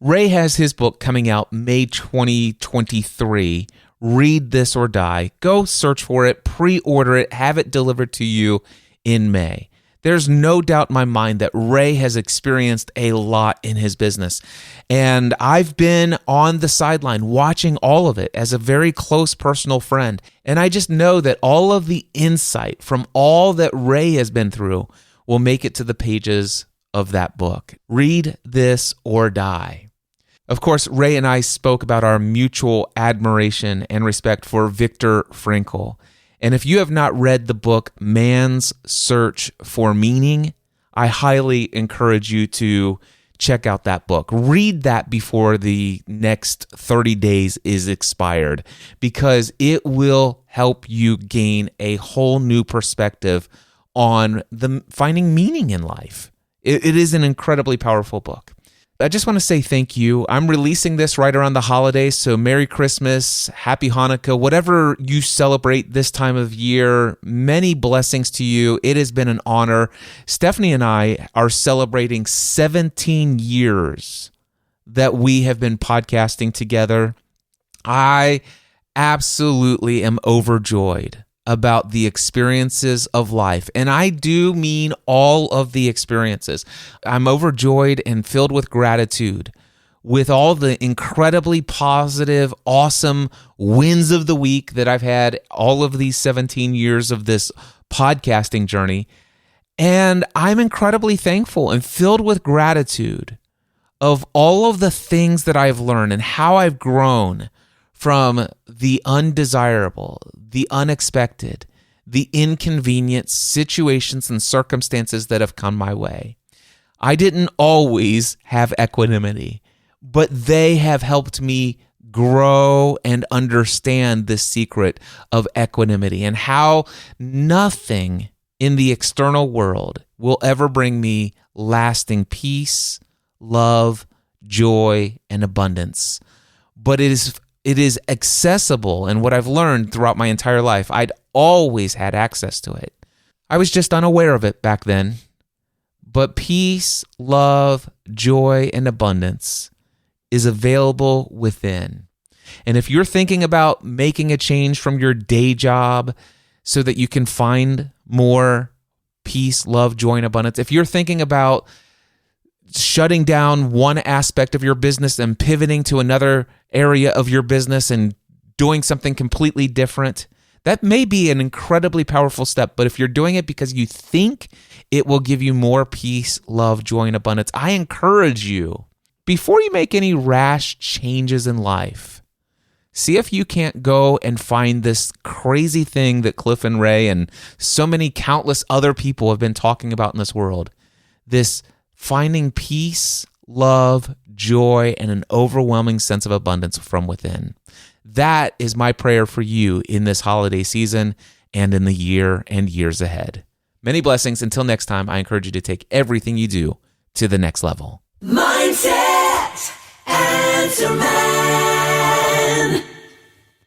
Ray has his book coming out May 2023, Read This or Die. Go search for it, pre-order it, have it delivered to you in May. There's no doubt in my mind that Ray has experienced a lot in his business. And I've been on the sideline watching all of it as a very close personal friend. And I just know that all of the insight from all that Ray has been through will make it to the pages of that book. Read This or Die. Of course, Ray and I spoke about our mutual admiration and respect for Viktor Frankl. And if you have not read the book, Man's Search for Meaning, I highly encourage you to check out that book. Read that before the next 30 days is expired, because it will help you gain a whole new perspective on finding meaning in life. It is an incredibly powerful book. I just want to say thank you. I'm releasing this right around the holidays, so Merry Christmas, Happy Hanukkah, whatever you celebrate this time of year, many blessings to you. It has been an honor. Stephanie and I are celebrating 17 years that we have been podcasting together. I absolutely am overjoyed about the experiences of life. And I do mean all of the experiences. I'm overjoyed and filled with gratitude with all the incredibly positive, awesome wins of the week that I've had all of these 17 years of this podcasting journey. And I'm incredibly thankful and filled with gratitude of all of the things that I've learned and how I've grown from the undesirable, the unexpected, the inconvenient situations and circumstances that have come my way. I didn't always have equanimity, but they have helped me grow and understand the secret of equanimity and how nothing in the external world will ever bring me lasting peace, love, joy, and abundance. But it is accessible, and what I've learned throughout my entire life, I'd always had access to it. I was just unaware of it back then. But peace, love, joy, and abundance is available within. And if you're thinking about making a change from your day job so that you can find more peace, love, joy, and abundance, if you're thinking about shutting down one aspect of your business and pivoting to another area of your business and doing something completely different. That may be an incredibly powerful step, but if you're doing it because you think it will give you more peace, love, joy, and abundance, I encourage you, before you make any rash changes in life, see if you can't go and find this crazy thing that Cliff and Ray and so many countless other people have been talking about in this world. This finding peace, love, joy, and an overwhelming sense of abundance from within. That is my prayer for you in this holiday season and in the year and years ahead. Many blessings. Until next time, I encourage you to take everything you do to the next level. Mindset, answer man.